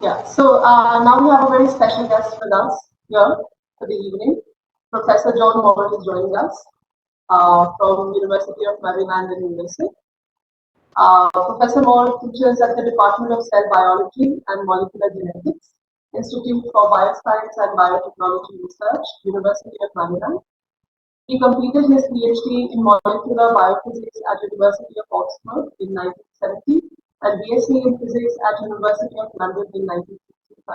Yeah, so now we have a very special guest with us here for the evening. Professor John Moult is joining us from University of Maryland in USA. Professor Moult teaches at the Department of Cell Biology and Molecular Genetics, Institute for Bioscience and Biotechnology Research, University of Maryland. He completed his PhD in Molecular Biophysics at University of Oxford in 1970 and BSc in Physics at University of London in 1965.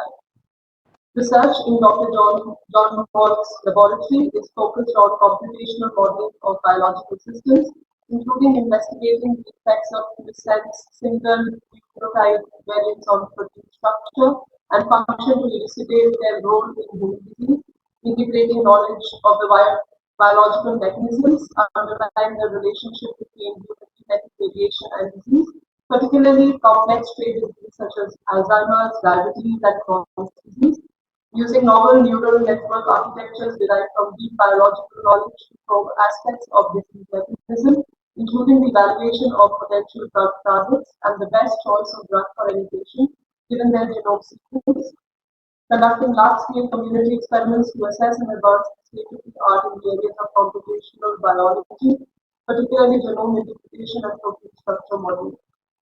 Research in Dr. John Moult's laboratory is focused on computational modeling of biological systems, including investigating the effects of missense single nucleotide variants on protein structure and function to elucidate their role in human disease, integrating knowledge of the biological mechanisms underlying the relationship between human genetic variation and disease, particularly complex trait diseases such as Alzheimer's, diabetes, and Crohn's disease, using novel neural network architectures derived from deep biological knowledge to probe aspects of disease mechanism, including the evaluation of potential drug targets and the best choice of drug for any patient, given their genome sequence, conducting large-scale community experiments to assess and advance the state-of-the-art in the areas of computational biology, particularly genome interpretation and protein structure modeling.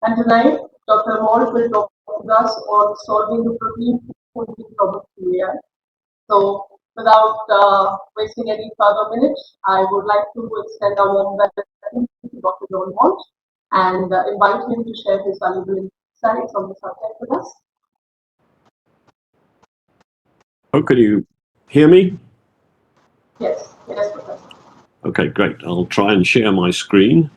And tonight, Dr. Moult will talk with us on solving the protein problem through AI. So, without wasting any further minutes, I would like to extend our warm welcome to Dr. John Moult and invite him to share his valuable insights on the subject with us. Oh, can you hear me? Yes, Professor. Okay, great. I'll try and share my screen.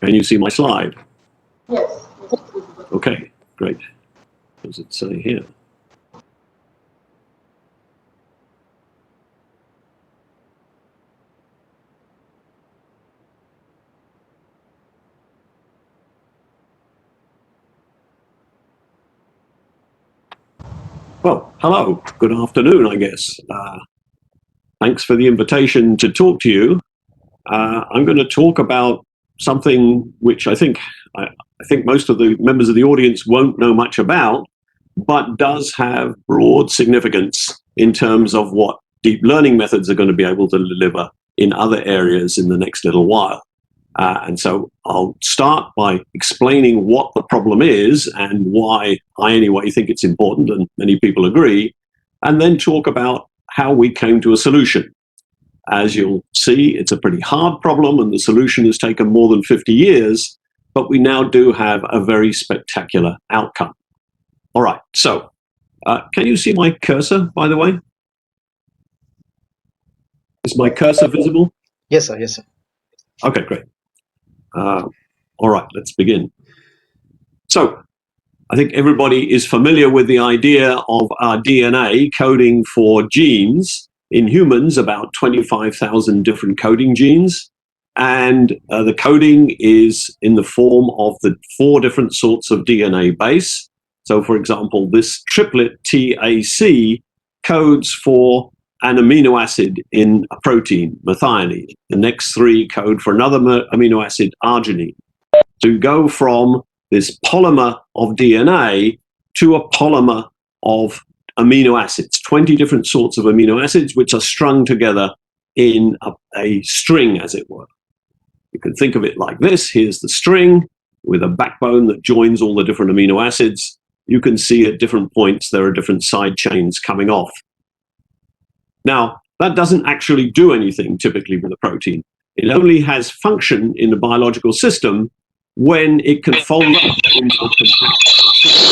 Can you see my slide? Yes. Okay, great. What does it say here? Well, hello, good afternoon, I guess. Thanks for the invitation to talk to you. I'm going to talk about something which I think most of the members of the audience won't know much about, but does have broad significance in terms of what deep learning methods are going to be able to deliver in other areas in the next little while. And so I'll start by explaining what the problem is and why I anyway think it's important, and many people agree, and then talk about how we came to a solution. As you'll see, it's a pretty hard problem, and the solution has taken more than 50 years, but we now do have a very spectacular outcome. All right, so can you see my cursor, by the way? Is my cursor visible? Yes, sir. Yes, sir. Okay, great. All right, let's begin. So, I think everybody is familiar with the idea of our DNA coding for genes. In humans, about 25,000 different coding genes. And the coding is in the form of the 4 different sorts of DNA base. So, for example, this triplet TAC codes for an amino acid in a protein, methionine. The next 3 code for another amino acid, arginine. To go from this polymer of DNA to a polymer of amino acids, 20 different sorts of amino acids which are strung together in a string, as it were. You can think of it like this. Here's the string with a backbone that joins all the different amino acids. You can see at different points there are different side chains coming off. Now, that doesn't actually do anything typically with a protein. It only has function in the biological system when it can fold up into a compact shape.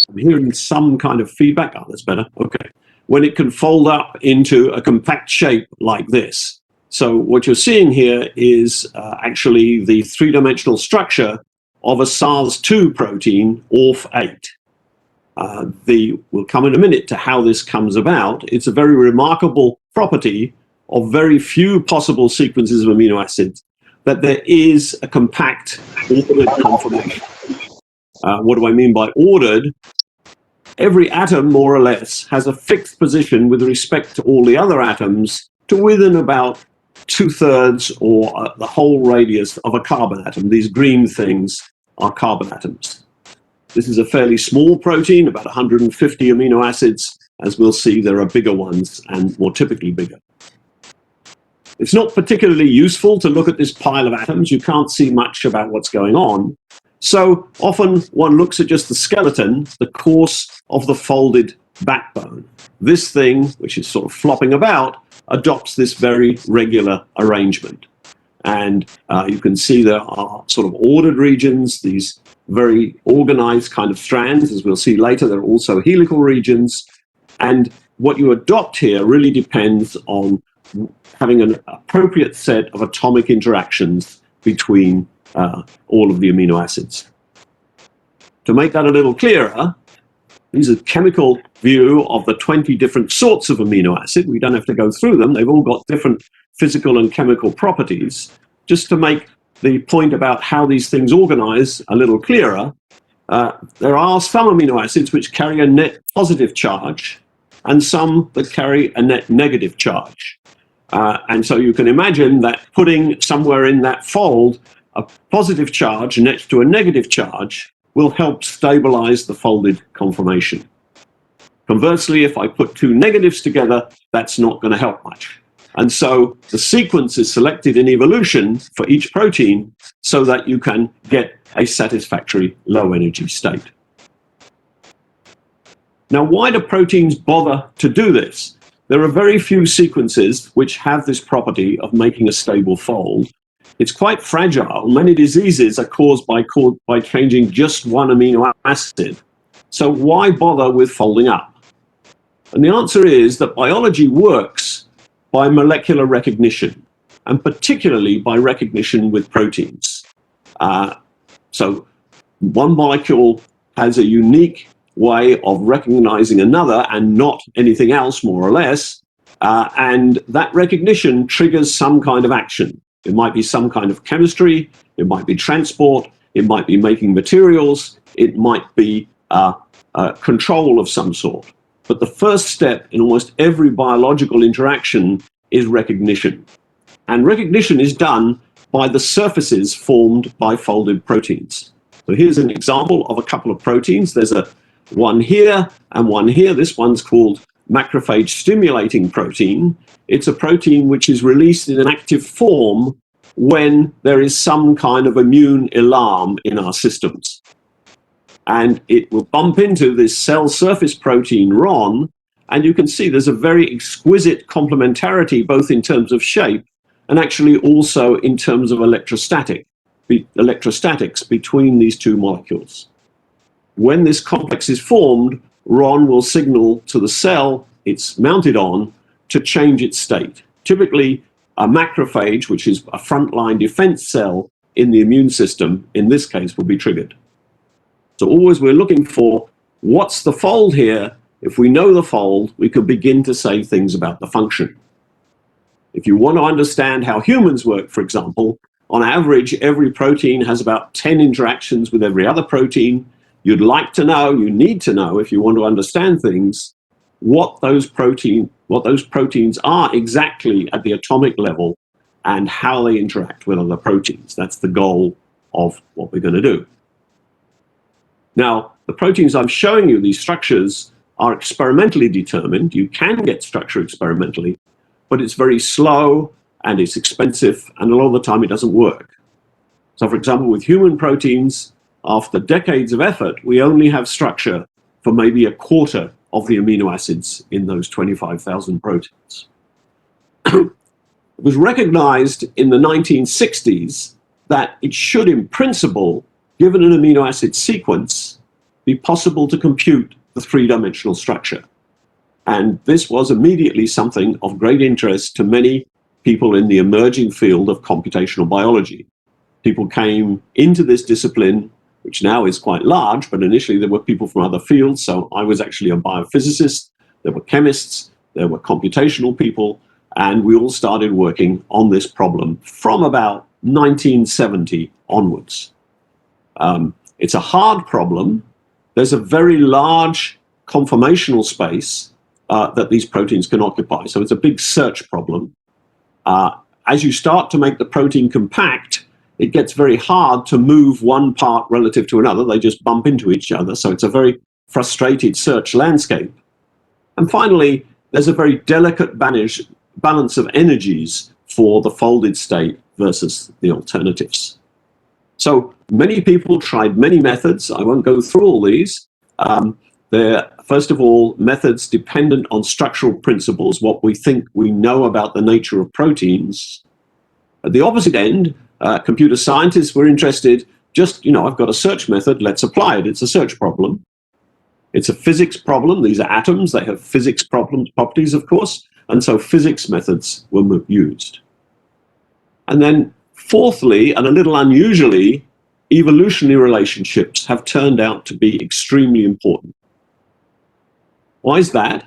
I'm hearing some kind of feedback. Oh, that's better. Okay. When it can fold up into a compact shape like this. So what you're seeing here is actually the 3-dimensional structure of a SARS-2 protein, ORF8. We'll come in a minute to how this comes about. It's a very remarkable property of very few possible sequences of amino acids that there is a compact ordered conformation. What do I mean by ordered? Every atom, more or less, has a fixed position with respect to all the other atoms to within about 2/3 or the whole radius of a carbon atom. These green things are carbon atoms. This is a fairly small protein, about 150 amino acids. As we'll see, there are bigger ones and more typically bigger. It's not particularly useful to look at this pile of atoms. You can't see much about what's going on. So often one looks at just the skeleton, the course of the folded backbone. This thing, which is sort of flopping about, adopts this very regular arrangement. And you can see there are sort of ordered regions, these very organized kind of strands. As we'll see later, there are also helical regions. And what you adopt here really depends on having an appropriate set of atomic interactions between all of the amino acids. To make that a little clearer, this is a chemical view of the 20 different sorts of amino acid. We don't have to go through them. They've all got different physical and chemical properties. Just to make the point about how these things organize a little clearer, there are some amino acids which carry a net positive charge and some that carry a net negative charge. And so you can imagine that putting somewhere in that fold a positive charge next to a negative charge will help stabilize the folded conformation. Conversely, if I put two negatives together, that's not going to help much. And so the sequence is selected in evolution for each protein so that you can get a satisfactory low energy state. Now, why do proteins bother to do this? There are very few sequences which have this property of making a stable fold. It's quite fragile. Many diseases are caused by changing just one amino acid. So why bother with folding up? And the answer is that biology works by molecular recognition, and particularly by recognition with proteins. So one molecule has a unique way of recognizing another and not anything else, more or less, and that recognition triggers some kind of action. It might be some kind of chemistry, it might be transport, it might be making materials, it might be control of some sort. But the first step in almost every biological interaction is recognition. And recognition is done by the surfaces formed by folded proteins. So here's an example of a couple of proteins. There's one here and one here. This one's called macrophage stimulating protein. It's a protein which is released in an active form when there is some kind of immune alarm in our systems. And it will bump into this cell surface protein RON, and you can see there's a very exquisite complementarity both in terms of shape and actually also in terms of electrostatics between these two molecules. When this complex is formed, RON will signal to the cell it's mounted on to change its state. Typically, a macrophage, which is a frontline defense cell in the immune system, in this case, will be triggered. So always we're looking for what's the fold here. If we know the fold, we can begin to say things about the function. If you want to understand how humans work, for example, on average, every protein has about 10 interactions with every other protein. You'd like to know, you need to know, if you want to understand things, what those proteins are exactly at the atomic level and how they interact with other proteins. That's the goal of what we're going to do. Now, the proteins I'm showing you, these structures, are experimentally determined. You can get structure experimentally, but it's very slow and it's expensive, and a lot of the time it doesn't work. So, for example, with human proteins, after decades of effort, we only have structure for maybe a quarter of the amino acids in those 25,000 proteins. It was recognized in the 1960s that it should, in principle, given an amino acid sequence, be possible to compute the three-dimensional structure. And this was immediately something of great interest to many people in the emerging field of computational biology. People came into this discipline, which now is quite large, but initially there were people from other fields. So I was actually a biophysicist, there were chemists, there were computational people, and we all started working on this problem from about 1970 onwards. It's a hard problem. There's a very large conformational space that these proteins can occupy. So it's a big search problem. As you start to make the protein compact, it gets very hard to move one part relative to another. They just bump into each other. So it's a very frustrated search landscape. And finally, there's a very delicate balance of energies for the folded state versus the alternatives. So many people tried many methods. I won't go through all these. They're, first of all, methods dependent on structural principles, what we think we know about the nature of proteins. At the opposite end, computer scientists were interested, just, I've got a search method, let's apply it. It's a search problem. It's a physics problem. These are atoms. They have physics properties, of course. And so physics methods were used. And then fourthly, and a little unusually, evolutionary relationships have turned out to be extremely important. Why is that?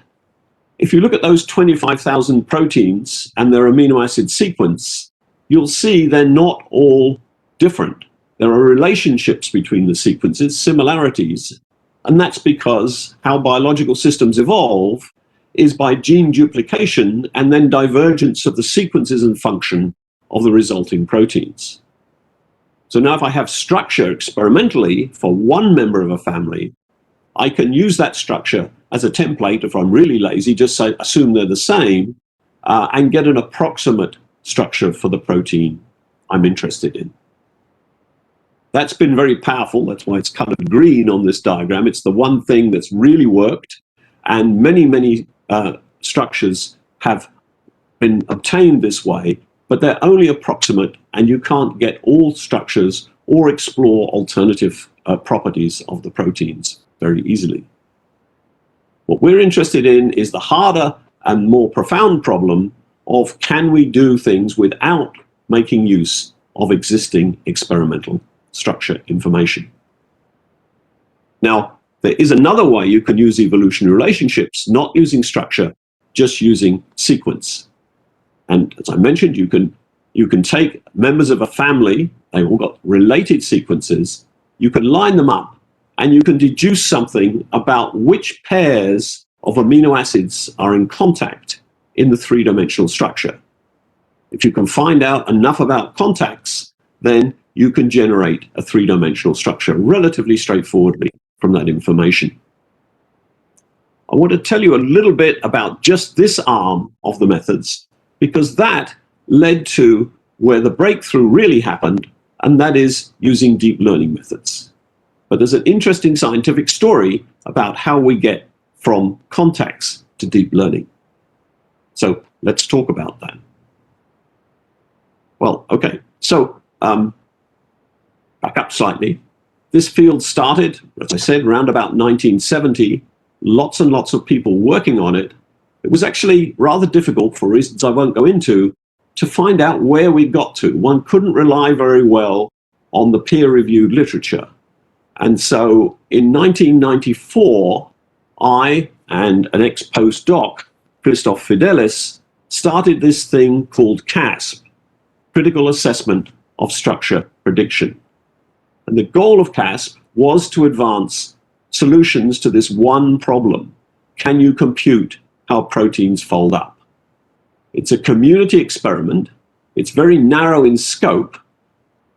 If you look at those 25,000 proteins and their amino acid sequence, you'll see they're not all different. There are relationships between the sequences, similarities, and that's because how biological systems evolve is by gene duplication and then divergence of the sequences and function of the resulting proteins. So now if I have structure experimentally for one member of a family, I can use that structure as a template. If I'm really lazy, just say, assume they're the same and get an approximate structure for the protein I'm interested in. That's been very powerful. That's why it's colored green on this diagram. It's the one thing that's really worked, and many structures have been obtained this way, but they're only approximate, and you can't get all structures or explore alternative properties of the proteins very easily. What we're interested in is the harder and more profound problem of, can we do things without making use of existing experimental structure information? Now, there is another way you can use evolutionary relationships, not using structure, just using sequence. And as I mentioned, you can take members of a family, they've all got related sequences, you can line them up, and you can deduce something about which pairs of amino acids are in contact in the three-dimensional structure. If you can find out enough about contacts, then you can generate a three-dimensional structure relatively straightforwardly from that information. I want to tell you a little bit about just this arm of the methods, because that led to where the breakthrough really happened, and that is using deep learning methods. But there's an interesting scientific story about how we get from contacts to deep learning. So let's talk about that. Well, okay, so back up slightly. This field started, as I said, around about 1970. Lots and lots of people working on it. It was actually rather difficult, for reasons I won't go into, to find out where we got to. One couldn't rely very well on the peer-reviewed literature. And so in 1994, I and an ex-postdoc, Christoph Fidelis, started this thing called CASP, Critical Assessment of Structure Prediction. And the goal of CASP was to advance solutions to this one problem. Can you compute how proteins fold up? It's a community experiment. It's very narrow in scope,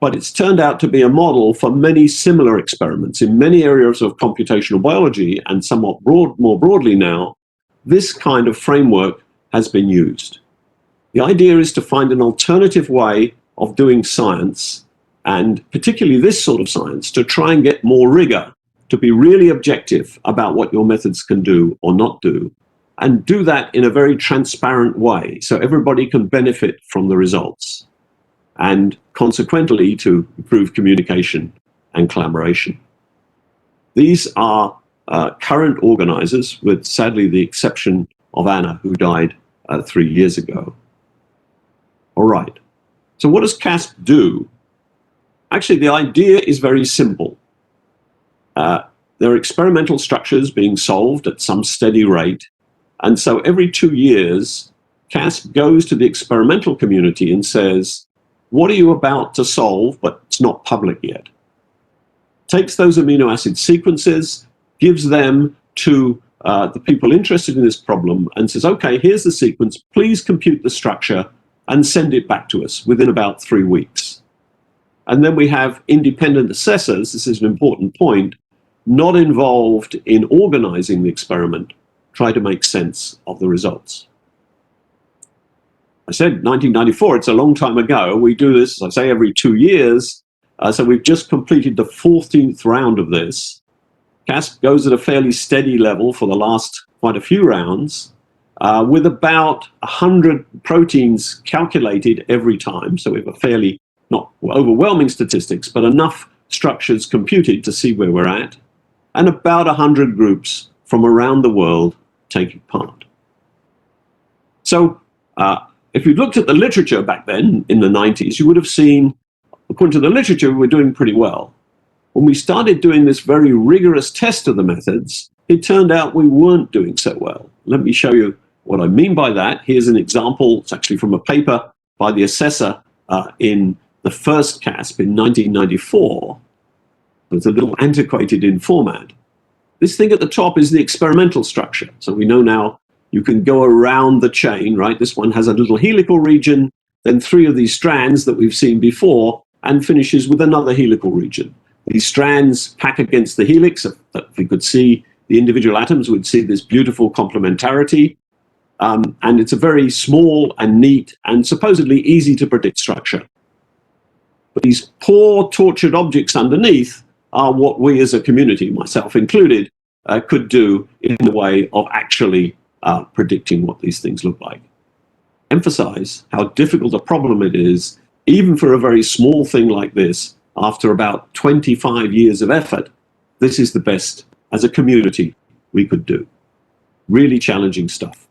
but it's turned out to be a model for many similar experiments in many areas of computational biology, and somewhat more broadly now, this kind of framework has been used. The idea is to find an alternative way of doing science, and particularly this sort of science, to try and get more rigor, to be really objective about what your methods can do or not do, and do that in a very transparent way so everybody can benefit from the results, and consequently to improve communication and collaboration. These are current organizers, with sadly the exception of Anna, who died 3 years ago. All right, so what does CASP do? Actually, the idea is very simple. There are experimental structures being solved at some steady rate, and so every 2 years, CASP goes to the experimental community and says, what are you about to solve, but it's not public yet? Takes those amino acid sequences, gives them to the people interested in this problem and says, okay, here's the sequence, please compute the structure and send it back to us within about 3 weeks. And then we have independent assessors, this is an important point, not involved in organizing the experiment, try to make sense of the results. I said 1994, it's a long time ago. We do this, I say, every 2 years. So we've just completed the 14th round of this. CASP goes at a fairly steady level for the last quite a few rounds, with about 100 proteins calculated every time. So we have a fairly, not overwhelming statistics, but enough structures computed to see where we're at, and about 100 groups from around the world taking part. So if you looked at the literature back then, in the 90s, you would have seen, according to the literature, we were doing pretty well. When we started doing this very rigorous test of the methods, it turned out we weren't doing so well. Let me show you what I mean by that. Here's an example. It's actually from a paper by the assessor in the first CASP in 1994. It's a little antiquated in format. This thing at the top is the experimental structure. So we know now you can go around the chain, right? This one has a little helical region, then 3 of these strands that we've seen before, and finishes with another helical region. These strands pack against the helix. If we could see the individual atoms, we'd see this beautiful complementarity. And it's a very small and neat and supposedly easy to predict structure. But these poor tortured objects underneath are what we as a community, myself included, could do in the way of actually predicting what these things look like. Emphasize how difficult a problem it is, even for a very small thing like this. After about 25 years of effort, this is the best as a community we could do. Really challenging stuff.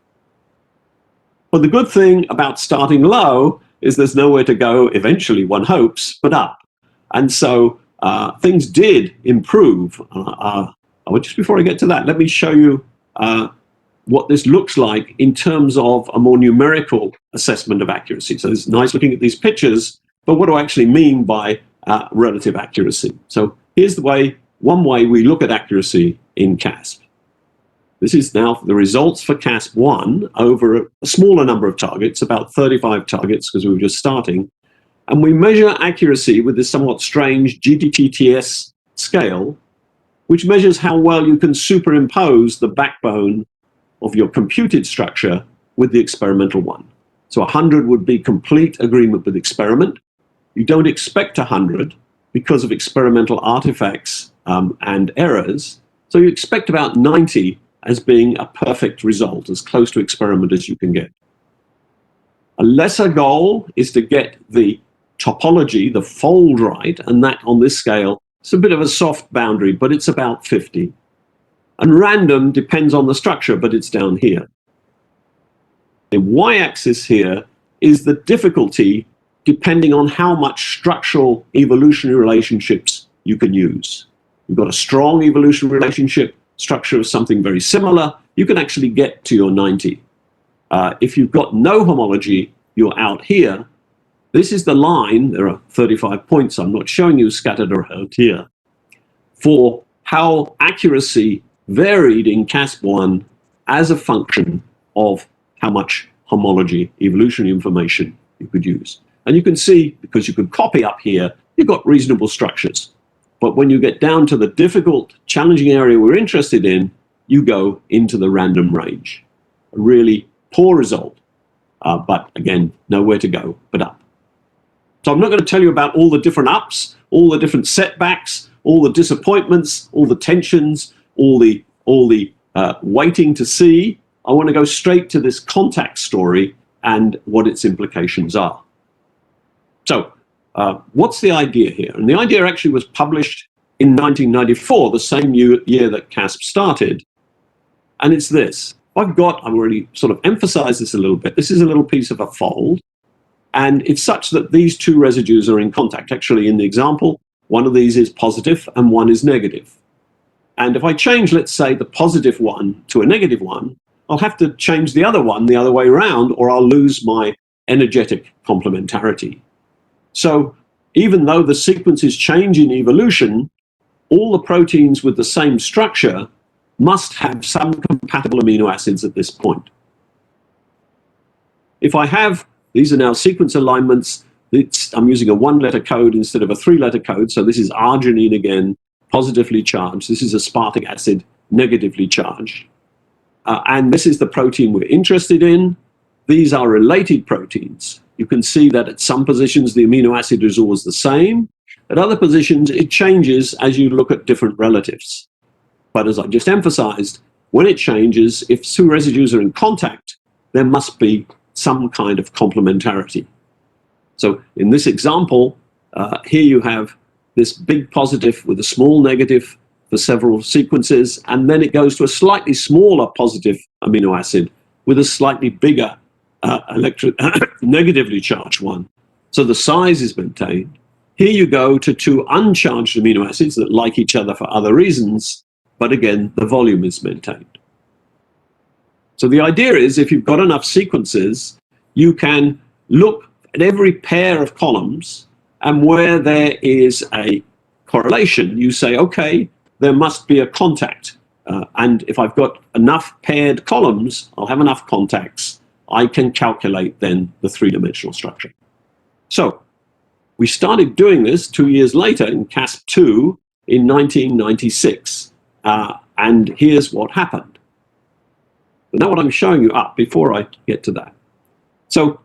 But the good thing about starting low is there's nowhere to go, eventually one hopes, but up. And so things did improve. Just before I get to that, let me show you what this looks like in terms of a more numerical assessment of accuracy. So it's nice looking at these pictures, but what do I actually mean by relative accuracy? So here's one way we look at accuracy in CASP. This is now the results for CASP1 over a smaller number of targets, about 35 targets, because we were just starting. And we measure accuracy with this somewhat strange GTTS scale, which measures how well you can superimpose the backbone of your computed structure with the experimental one. So 100 would be complete agreement with experiment. You don't expect 100 because of experimental artifacts and errors. So you expect about 90 as being a perfect result, as close to experiment as you can get. A lesser goal is to get the topology, the fold right, and that on this scale, it's a bit of a soft boundary, but it's about 50. And random depends on the structure, but it's down here. The y-axis here is the difficulty depending on how much structural evolutionary relationships you can use. You've got a strong evolutionary relationship structure of something very similar, you can actually get to your 90. If you've got no homology, you're out here. This is the line, there are 35 points I'm not showing you scattered around here, for how accuracy varied in CASP1 as a function of how much homology, evolutionary information you could use. And you can see, because you could copy up here, you've got reasonable structures. But when you get down to the difficult, challenging area we're interested in, you go into the random range. A really poor result, but again, nowhere to go but up. So I'm not going to tell you about all the different ups, all the different setbacks, all the disappointments, all the tensions, all the waiting to see. I want to go straight to this contact story and what its implications are. So what's the idea here? And the idea actually was published in 1994, the same year that CASP started. And it's this. I've already sort of emphasized this a little bit. This is a little piece of a fold. And it's such that these two residues are in contact. Actually, in the example, one of these is positive and one is negative. And if I change, let's say, the positive one to a negative one, I'll have to change the other one the other way around, or I'll lose my energetic complementarity. So even though the sequences change in evolution, all the proteins with the same structure must have some compatible amino acids at this point. If I have, these are now sequence alignments, I'm using a 1-letter code instead of a 3-letter code. So this is arginine again, positively charged. This is aspartic acid, negatively charged. And this is the protein we're interested in. These are related proteins. You can see that at some positions the amino acid is always the same. At other positions it changes as you look at different relatives. But as I just emphasized, when it changes, if two residues are in contact, there must be some kind of complementarity. So in this example, here you have this big positive with a small negative for several sequences, and then it goes to a slightly smaller positive amino acid with a slightly bigger negatively charged one. So the size is maintained. Here you go to two uncharged amino acids that like each other for other reasons, but again, the volume is maintained. So the idea is, if you've got enough sequences, you can look at every pair of columns, and where there is a correlation, you say, okay, there must be a contact. And if I've got enough paired columns, I'll have enough contacts, I can calculate then the three-dimensional structure. So we started doing this 2 years later in CASP2 in 1996. And here's what happened. But now what I'm showing you before I get to that. So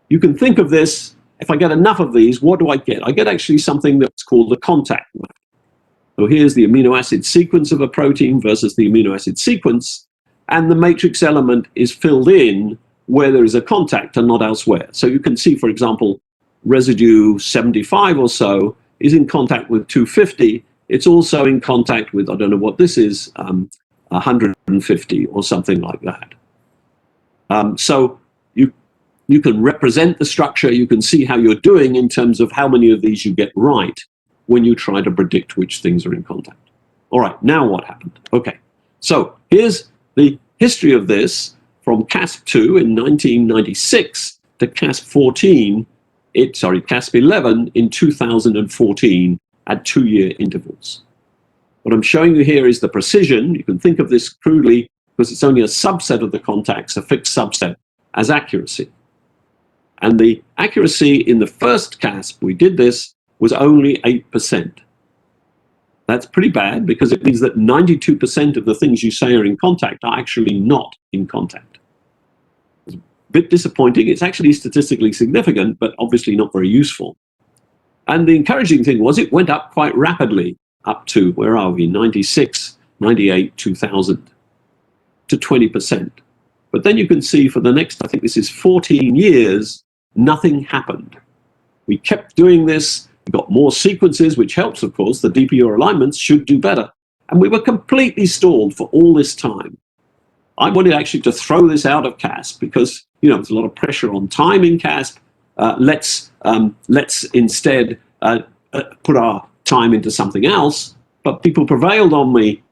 you can think of this, if I get enough of these, what do I get? I get actually something that's called the contact map. So here's the amino acid sequence of a protein versus the amino acid sequence, and the matrix element is filled in where there is a contact and not elsewhere. So you can see, for example, residue 75 or so is in contact with 250. It's also in contact with, I don't know what this is, 150 or something like that. So you can represent the structure, you can see how you're doing in terms of how many of these you get right when you try to predict which things are in contact. All right, now what happened? Okay, so here's the history of this from CASP2 in 1996 to CASP11 in 2014 at 2-year intervals. What I'm showing you here is the precision. You can think of this crudely because it's only a subset of the contacts, a fixed subset, as accuracy. And the accuracy in the first CASP, we did this, was only 8%. That's pretty bad because it means that 92% of the things you say are in contact are actually not in contact. It's a bit disappointing. It's actually statistically significant, but obviously not very useful. And the encouraging thing was it went up quite rapidly up to, where are we, 96, 98, 2000, to 20%. But then you can see for the next, I think this is 14 years, nothing happened. We kept doing this. We got more sequences, which helps, of course. The deeper your alignments should do better. And we were completely stalled for all this time. I wanted actually to throw this out of CASP because, you know, there's a lot of pressure on time in CASP. Let's instead put our time into something else. But people prevailed on me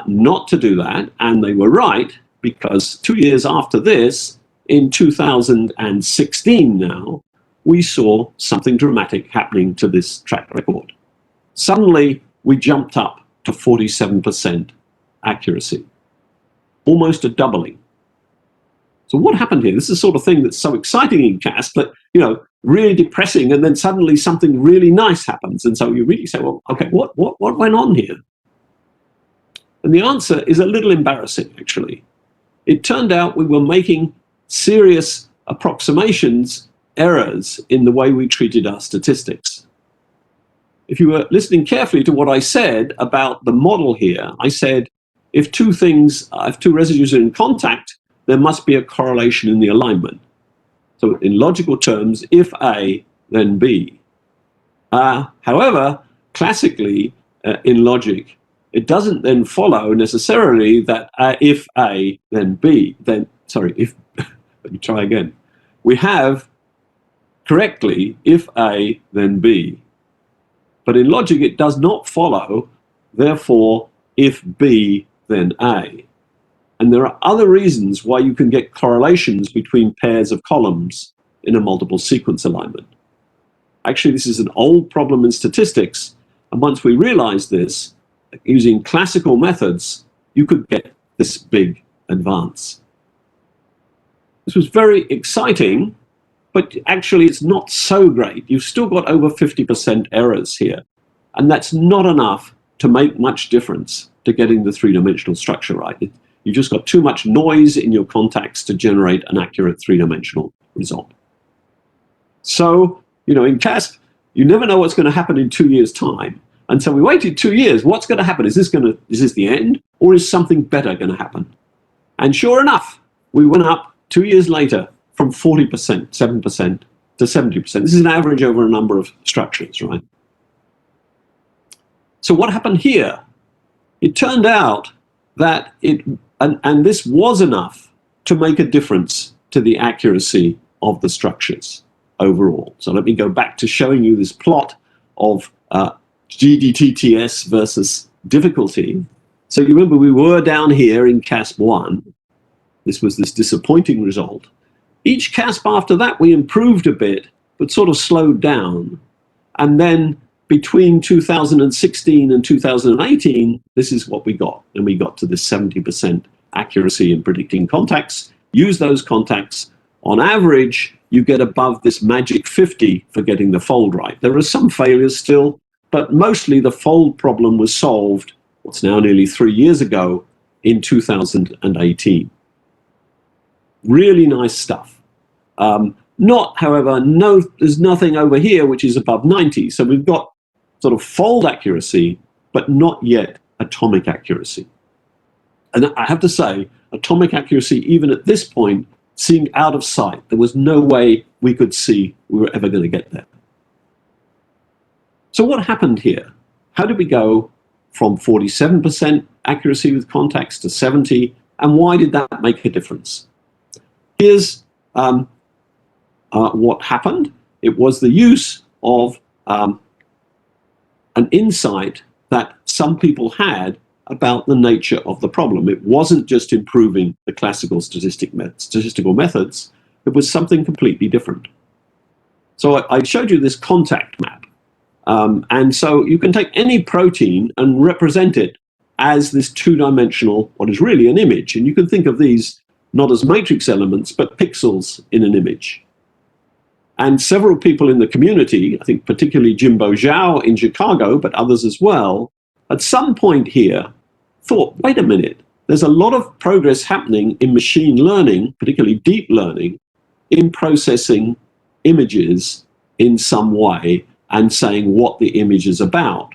not to do that, and they were right, because 2 years after this, in 2016 now, we saw something dramatic happening to this track record. Suddenly, we jumped up to 47% accuracy, almost a doubling. So what happened here? This is the sort of thing that's so exciting in CASP, but, you know, really depressing, and then suddenly something really nice happens. And so you really say, well, okay, what went on here? And the answer is a little embarrassing, actually. It turned out we were making serious approximations, errors in the way we treated our statistics. If you were listening carefully to what I said about the model here, I said, if two residues are in contact, there must be a correlation in the alignment. So in logical terms, if A, then B. However, classically, in logic, it doesn't then follow necessarily that if A, then B, let me try again. We have correctly, if A, then B. But in logic, it does not follow, therefore, if B, then A. And there are other reasons why you can get correlations between pairs of columns in a multiple sequence alignment. Actually, this is an old problem in statistics. And once we realized this, using classical methods, you could get this big advance. This was very exciting, but actually it's not so great. You've still got over 50% errors here. And that's not enough to make much difference to getting the three-dimensional structure right. You've just got too much noise in your contacts to generate an accurate three-dimensional result. So, in CASP, you never know what's going to happen in 2 years' time. And so we waited 2 years. What's going to happen? Is this the end, or is something better going to happen? And sure enough, we went up 2 years later from 40%, 7% to 70%. This is an average over a number of structures, right? So what happened here? It turned out that and this was enough to make a difference to the accuracy of the structures overall. So let me go back to showing you this plot of GDTTS versus difficulty. So you remember we were down here in CASP 1. This was this disappointing result. Each CASP after that we improved a bit, but sort of slowed down. And then between 2016 and 2018, this is what we got. And we got to this 70% accuracy in predicting contacts. Use those contacts. On average, you get above this magic 50 for getting the fold right. There are some failures still, but mostly the fold problem was solved, what's now nearly 3 years ago, in 2018. Really nice stuff. There's nothing over here which is above 90. So we've got sort of fold accuracy, but not yet atomic accuracy. And I have to say, atomic accuracy, even at this point, seemed out of sight. There was no way we could see we were ever going to get there. So what happened here? How did we go from 47% accuracy with contacts to 70? And why did that make a difference? Here's what happened. It was the use of an insight that some people had about the nature of the problem. It wasn't just improving the classical statistical methods. It was something completely different. So I showed you this contact map. And so you can take any protein and represent it as this two-dimensional, what is really an image. And you can think of these not as matrix elements, but pixels in an image. And several people in the community, I think particularly Jimbo Zhao in Chicago, but others as well, at some point here thought, wait a minute, there's a lot of progress happening in machine learning, particularly deep learning, in processing images in some way and saying what the image is about.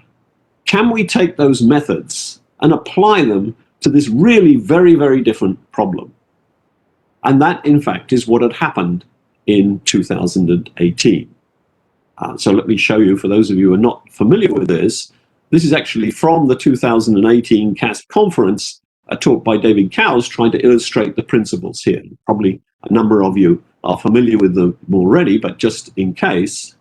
Can we take those methods and apply them to this really very, very different problem? And that, in fact, is what had happened in 2018. So let me show you, for those of you who are not familiar with this, this is actually from the 2018 CASP conference, a talk by David Cowles trying to illustrate the principles here. Probably a number of you are familiar with them already, but just in case.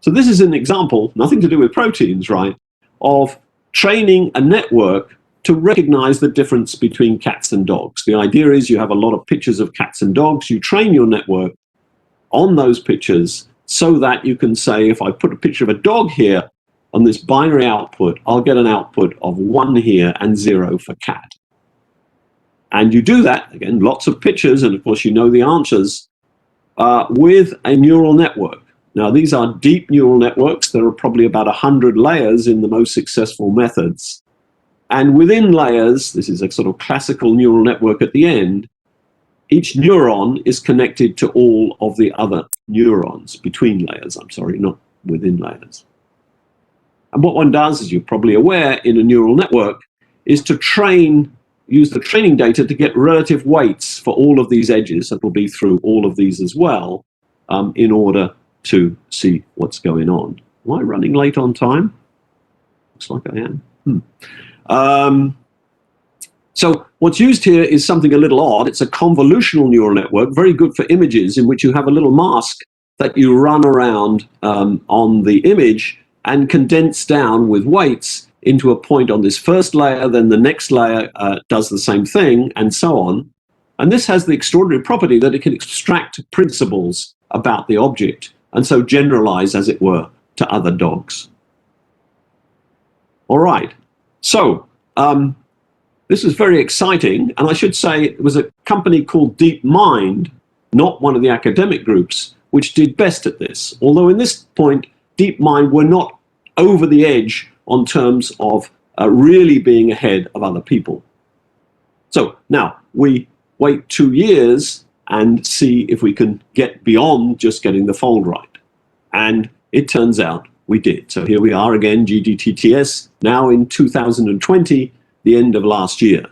So this is an example, nothing to do with proteins, right, of training a network to recognize the difference between cats and dogs. The idea is you have a lot of pictures of cats and dogs, you train your network on those pictures so that you can say, if I put a picture of a dog here on this binary output, I'll get an output of 1 here and 0 for cat. And you do that, again, lots of pictures, and of course you know the answers, with a neural network. Now these are deep neural networks. There are probably about 100 layers in the most successful methods. And within layers, this is a sort of classical neural network at the end, each neuron is connected to all of the other neurons between layers, not within layers. And what one does, as you're probably aware, in a neural network, is to use the training data to get relative weights for all of these edges. That will be through all of these as well, in order to see what's going on. Am I running late on time? Looks like I am. So what's used here is something a little odd. It's a convolutional neural network, very good for images, in which you have a little mask that you run around on the image and condense down with weights into a point on this first layer, then the next layer does the same thing, and so on. And this has the extraordinary property that it can extract principles about the object, and so generalize, as it were, to other dogs. All right, so this is very exciting, and I should say it was a company called DeepMind, not one of the academic groups, which did best at this. Although in this point, DeepMind were not over the edge on terms of really being ahead of other people. So now we wait 2 years and see if we can get beyond just getting the fold right. And it turns out we did. So here we are again, GDTTS, now in 2020, the end of last year.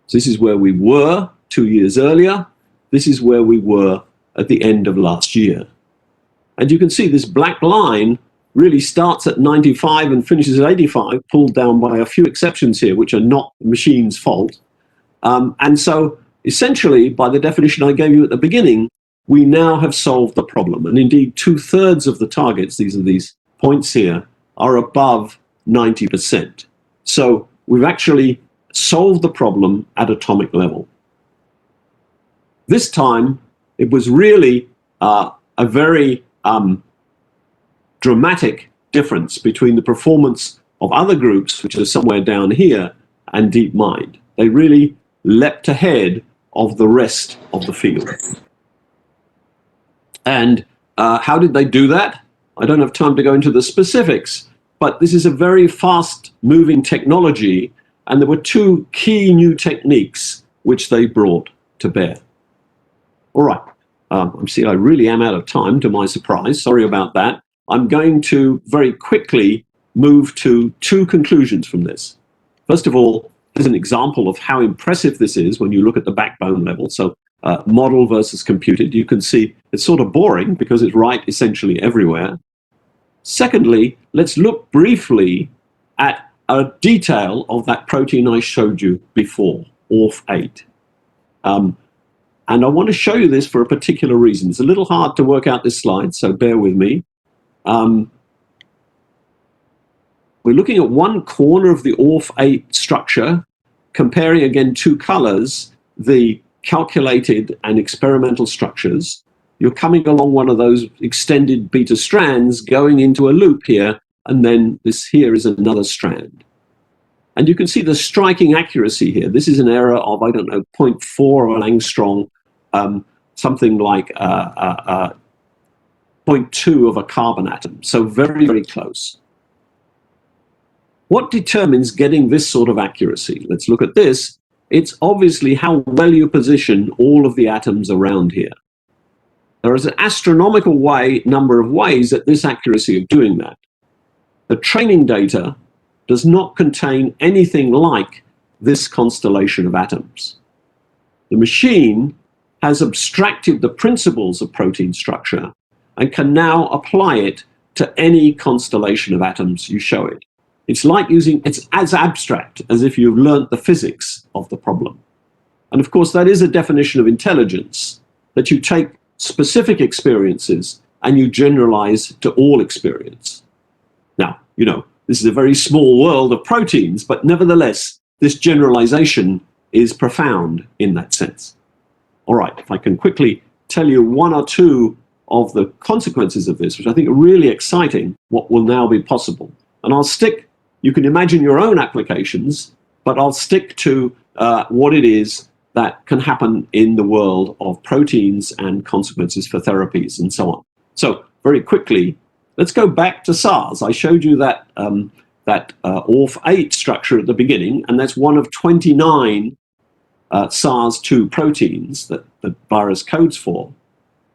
So this is where we were 2 years earlier. This is where we were at the end of last year. And you can see this black line really starts at 95 and finishes at 85, pulled down by a few exceptions here, which are not the machine's fault. And so essentially, by the definition I gave you at the beginning, we now have solved the problem. And indeed, 2/3 of the targets, these are these points here, are above 90%. So we've actually solved the problem at atomic level. This time, it was really a very dramatic difference between the performance of other groups, which are somewhere down here, and DeepMind. They really leapt ahead of the rest of the field. And how did they do that? I don't have time to go into the specifics, but this is a very fast-moving technology, and there were two key new techniques which they brought to bear. All right, I'm seeing I really am out of time, to my surprise. Sorry about that. I'm going to very quickly move to two conclusions from this. First of all, here's an example of how impressive this is when you look at the backbone level. So model versus computed, you can see it's sort of boring because it's right essentially everywhere. Secondly, let's look briefly at a detail of that protein I showed you before, ORF8. And I want to show you this for a particular reason. It's a little hard to work out this slide, so bear with me. We're looking at one corner of the ORF8 structure, comparing again two colors, the calculated and experimental structures. You're coming along one of those extended beta strands, going into a loop here, and then this here is another strand. And you can see the striking accuracy here. This is an error of, I don't know, 0.4 of an angstrom, something like 0.2 of a carbon atom. So very, very close. What determines getting this sort of accuracy? Let's look at this. It's obviously how well you position all of the atoms around here. There is an astronomical number of ways at this accuracy of doing that. The training data does not contain anything like this constellation of atoms. The machine has abstracted the principles of protein structure and can now apply it to any constellation of atoms you show it. It's like it's as abstract as if you've learnt the physics of the problem. And of course, that is a definition of intelligence, that you take specific experiences and you generalize to all experience. Now, you know, this is a very small world of proteins, but nevertheless, this generalization is profound in that sense. All right, if I can quickly tell you one or two of the consequences of this, which I think are really exciting, what will now be possible. And I'll stick, you can imagine your own applications, but I'll stick to what it is that can happen in the world of proteins and consequences for therapies and so on. So very quickly, let's go back to SARS. I showed you that, ORF8 structure at the beginning, and that's one of 29 SARS-2 proteins that the virus codes for.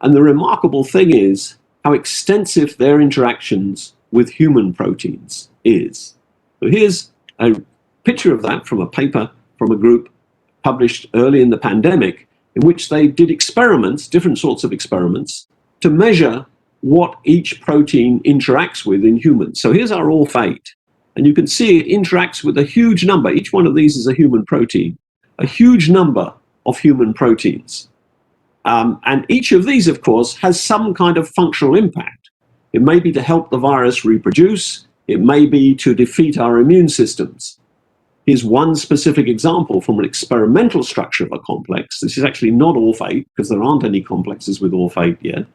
And the remarkable thing is how extensive their interactions with human proteins is. So here's a picture of that from a paper from a group published early in the pandemic, in which they did experiments, different sorts of experiments, to measure what each protein interacts with in humans. So here's our ORF8, and you can see it interacts with a huge number. Each one of these is a human protein, a huge number of human proteins. And each of these, of course, has some kind of functional impact. It may be to help the virus reproduce. it may be to defeat our immune systems. Here's one specific example from an experimental structure of a complex. This is actually not Orf8 because there aren't any complexes with Orf8 yet.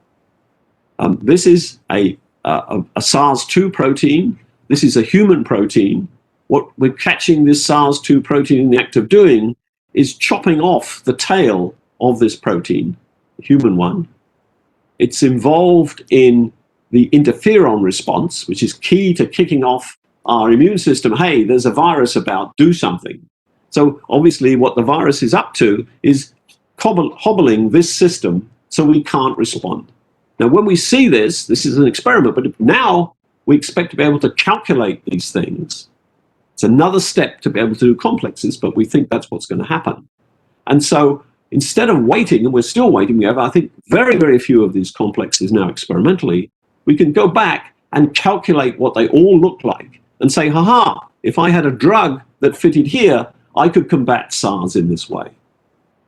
This is a SARS-2 protein. This is a human protein. What we're catching this SARS-2 protein in the act of doing is chopping off the tail of this protein, the human one. It's involved in the interferon response, which is key to kicking off our immune system. Hey, there's a virus about, do something. So obviously what the virus is up to is hobbling this system so we can't respond. Now, when we see this is an experiment, but now we expect to be able to calculate these things. It's another step to be able to do complexes, but we think that's what's going to happen. And so instead of waiting, and we're still waiting, we have, I think, very, very few of these complexes now experimentally, we can go back and calculate what they all look like and say, haha, if I had a drug that fitted here, I could combat SARS in this way.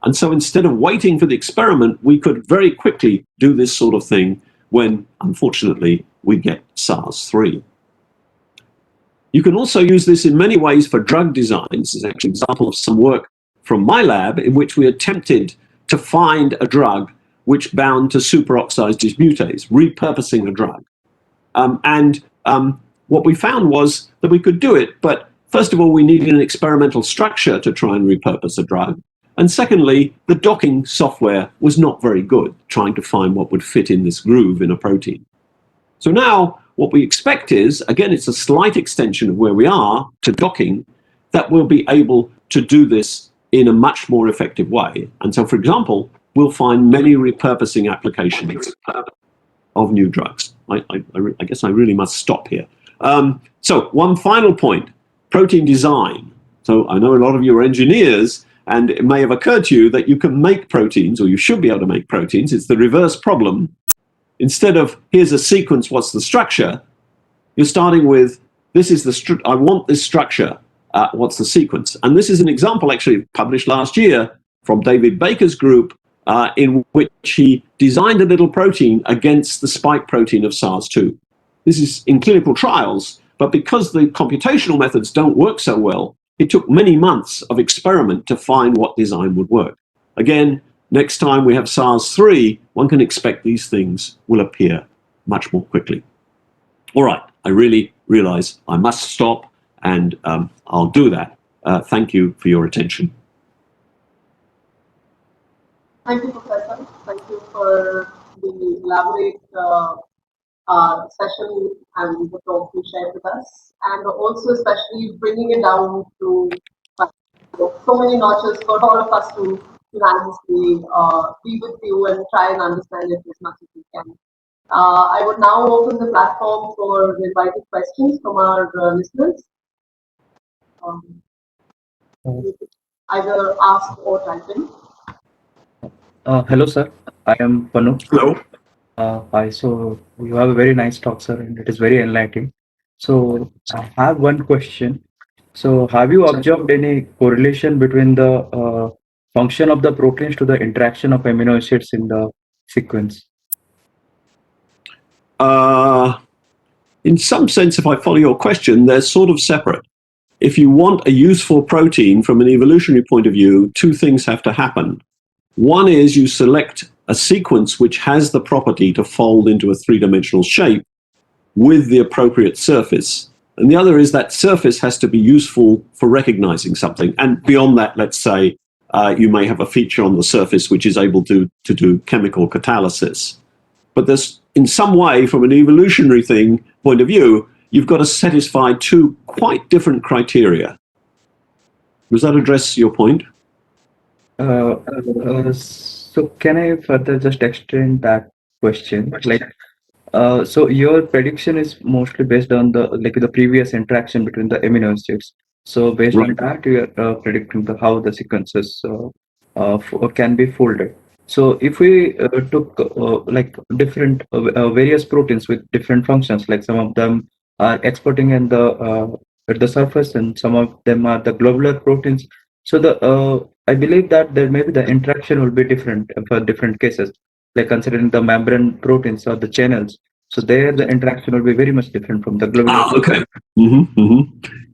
And so instead of waiting for the experiment, we could very quickly do this sort of thing when, unfortunately, we get SARS-3. You can also use this in many ways for drug design. This is actually an example of some work from my lab in which we attempted to find a drug which bound to superoxide dismutase, repurposing a drug. What we found was that we could do it, but first of all, we needed an experimental structure to try and repurpose a drug. And secondly, the docking software was not very good, trying to find what would fit in this groove in a protein. So now what we expect is, again, it's a slight extension of where we are to docking, that we'll be able to do this in a much more effective way. And so, for example, we'll find many repurposing applications of new drugs. I guess I really must stop here. So one final point, protein design. So I know a lot of you are engineers, and it may have occurred to you that you can make proteins, or you should be able to make proteins. It's the reverse problem. Instead of, here's a sequence, what's the structure? You're starting with, this is the I want this structure, what's the sequence? And this is an example actually published last year from David Baker's group, in which he designed a little protein against the spike protein of SARS-2. This is in clinical trials, but because the computational methods don't work so well, it took many months of experiment to find what design would work. Again, next time we have SARS-3, one can expect these things will appear much more quickly. All right, I really realize I must stop, and I'll do that. Thank you for your attention. Thank you, Professor. Thank you for the elaborate session and the talk you shared with us, and also especially bringing it down to so many notches for all of us to unanimously be with you and try and understand it as much as we can. I would now open the platform for invited questions from our listeners. Either ask or type in. Hello, sir. I am Panu. Hello. Hi. So you have a very nice talk, sir, and it is very enlightening. So I have one question. So have you observed any correlation between the function of the proteins to the interaction of amino acids in the sequence? In some sense, if I follow your question, they're sort of separate. If you want a useful protein from an evolutionary point of view, two things have to happen. One is you select a sequence which has the property to fold into a three-dimensional shape with the appropriate surface. And the other is that surface has to be useful for recognizing something. And beyond that, let's say you may have a feature on the surface which is able to do chemical catalysis. But there's, in some way, from an evolutionary point of view, you've got to satisfy two quite different criteria. Does that address your point? So can I further just extend that question? So your prediction is mostly based on the previous interaction between the amino acids. So based on that, you are predicting how the sequences can be folded. So if we took different various proteins with different functions, like some of them are exporting in at the surface, and some of them are the globular proteins. So I believe that there maybe the interaction will be different for different cases, like considering the membrane proteins or the channels. So there the interaction will be very much different from the globular. Okay.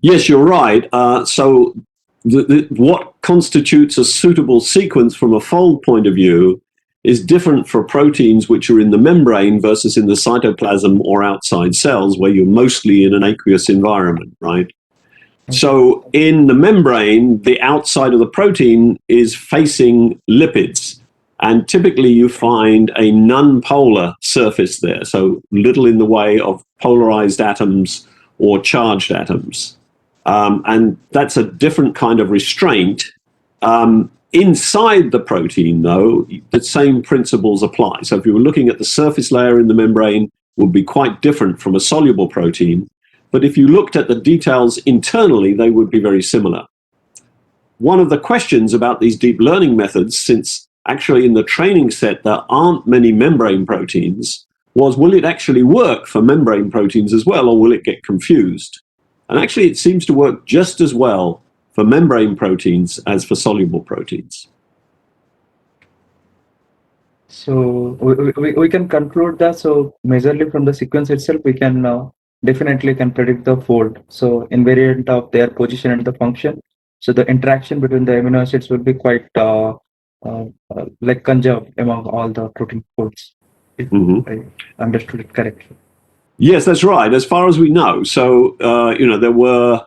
Yes, you're right. So what constitutes a suitable sequence from a fold point of view is different for proteins which are in the membrane versus in the cytoplasm or outside cells, where you're mostly in an aqueous environment, right? So in the membrane, the outside of the protein is facing lipids. And typically you find a non-polar surface there, so little in the way of polarized atoms or charged atoms. And that's a different kind of restraint. Inside the protein, though, the same principles apply. So if you were looking at the surface layer in the membrane, it would be quite different from a soluble protein. But if you looked at the details internally, they would be very similar. One of the questions about these deep learning methods, since actually in the training set there aren't many membrane proteins, was will it actually work for membrane proteins as well, or will it get confused? And actually it seems to work just as well for membrane proteins as for soluble proteins. So we can conclude that. So majorly from the sequence itself, we can definitely can predict the fold. So invariant of their position and the function. So the interaction between the amino acids will be quite like conserved among all the protein folds. If I understood it correctly. Yes, that's right. As far as we know. So, there were,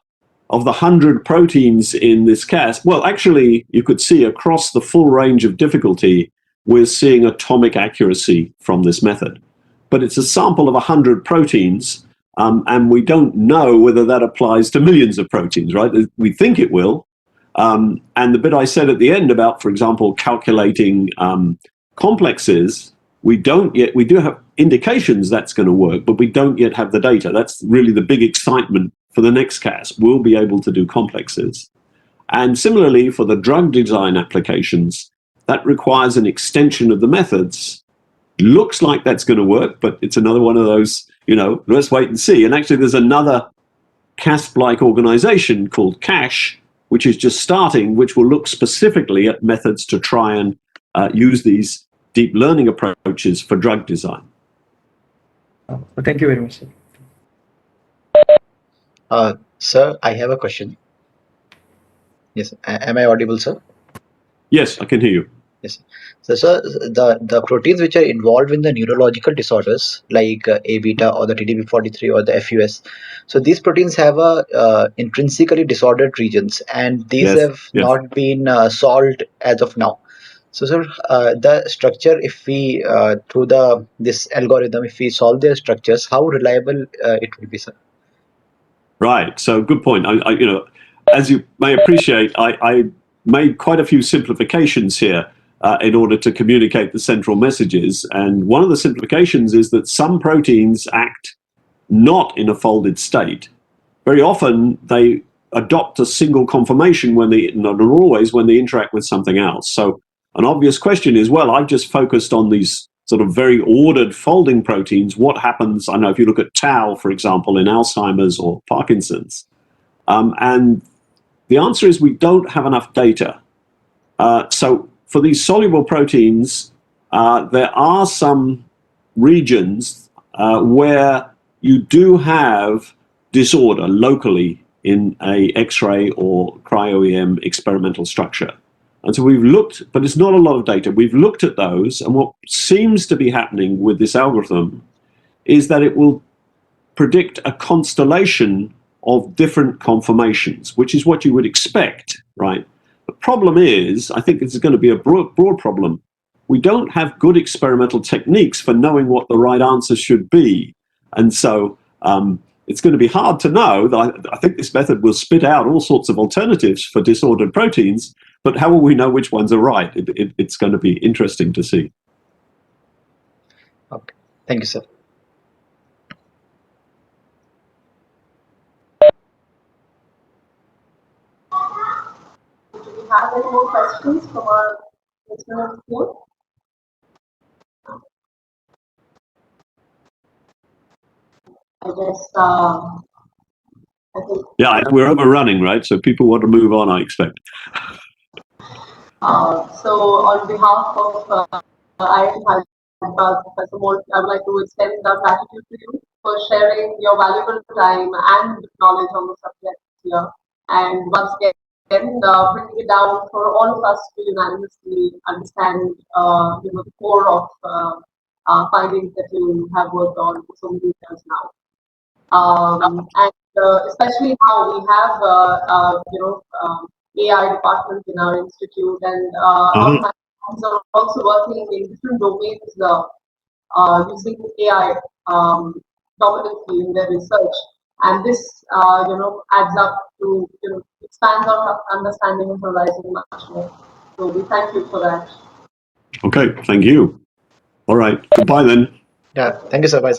of the 100 proteins in this cast, well, actually, you could see across the full range of difficulty, we're seeing atomic accuracy from this method. But it's a sample of 100 proteins, and we don't know whether that applies to millions of proteins, right? We think it will. And the bit I said at the end about, for example, calculating complexes, we do have indications that's going to work, but we don't yet have the data. That's really the big excitement for the next cast. We'll be able to do complexes. And similarly, for the drug design applications, that requires an extension of the methods. Looks like that's going to work, but it's another one of those, let's wait and see. And actually, there's another CASP-like organization called CASH, which is just starting, which will look specifically at methods to try and use these deep learning approaches for drug design. Thank you very much, sir. Sir, I have a question. Yes, am I audible, sir? Yes, I can hear you. Yes. So, sir, the proteins which are involved in the neurological disorders like A beta or the TDP43 or the FUS, so these proteins have intrinsically disordered regions, and these have not been solved as of now. So, sir, the structure, if we through this algorithm, if we solve their structures, how reliable it will be, sir? Right. So, good point. As you may appreciate, I made quite a few simplifications here in order to communicate the central messages. And one of the simplifications is that some proteins act not in a folded state. Very often, they adopt a single conformation not always, when they interact with something else. So an obvious question is, well, I've just focused on these sort of very ordered folding proteins. What happens, I know if you look at tau, for example, in Alzheimer's or Parkinson's, and the answer is we don't have enough data. So for these soluble proteins, there are some regions where you do have disorder locally in a X-ray or cryo-EM experimental structure. And so we've looked, but it's not a lot of data. We've looked at those, and what seems to be happening with this algorithm is that it will predict a constellation of different conformations, which is what you would expect, right? The problem is, I think this is going to be a broad problem. We don't have good experimental techniques for knowing what the right answer should be. And so it's going to be hard to know. I think this method will spit out all sorts of alternatives for disordered proteins, but how will we know which ones are right? It's going to be interesting to see. Okay. Thank you, sir. Do we have any more questions from our listeners here? I guess, I think. Yeah, we're overrunning, right? So people want to move on, I expect. So on behalf of IIT Professor Moult, I would like to extend our gratitude to you for sharing your valuable time and knowledge on the subject here. And once again, bringing it down for all of us to unanimously understand, the core of findings that you have worked on for so many years now. And especially now we have, AI department in our institute, and all my friends are also working in different domains using AI dominantly in their research. And this, adds up to, expand our understanding and horizon much more. So we thank you for that. Okay, thank you. All right, goodbye then. Yeah, thank you so much.